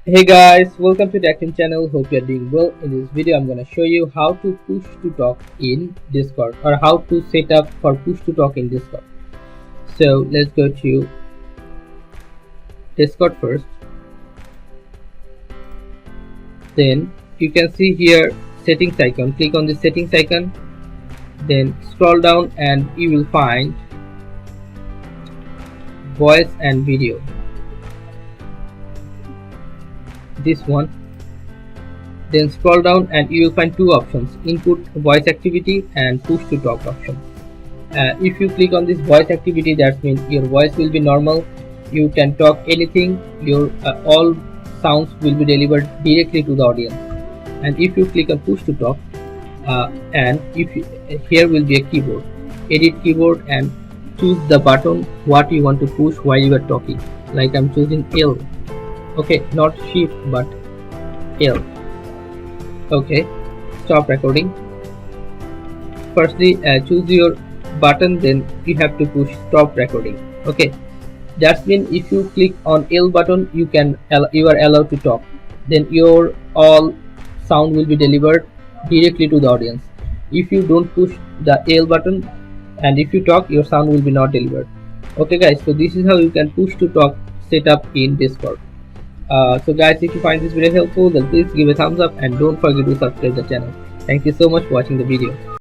Hey guys, welcome to the Acting channel. Hope you are doing well. In this video, I'm gonna show you how to push to talk in Discord or how to set up for push to talk in Discord. So let's go to Discord first. Then you can see here settings icon. Click on the settings icon. Then scroll down and you will find voice and video. This one. Then scroll down and you will find two options: input voice activity and push to talk option. If you click on this voice activity, that means your voice will be normal, you can talk anything, your all sounds will be delivered directly to the audience. And if you click on push to talk, and if you, here will be a keyboard, edit keyboard, and choose the button what you want to push while you are talking. Like I'm choosing L. Okay, not shift but L. Okay, stop recording. Firstly, choose your button, then you have to push stop recording. Okay, that means if you click on L button, you are allowed to talk. Then your all sound will be delivered directly to the audience. If you don't push the L button and if you talk, your sound will be not delivered. Okay guys, so this is how you can push to talk setup in Discord. So guys, if you find this video helpful, then please give a thumbs up and don't forget to subscribe the channel. Thank you so much for watching the video.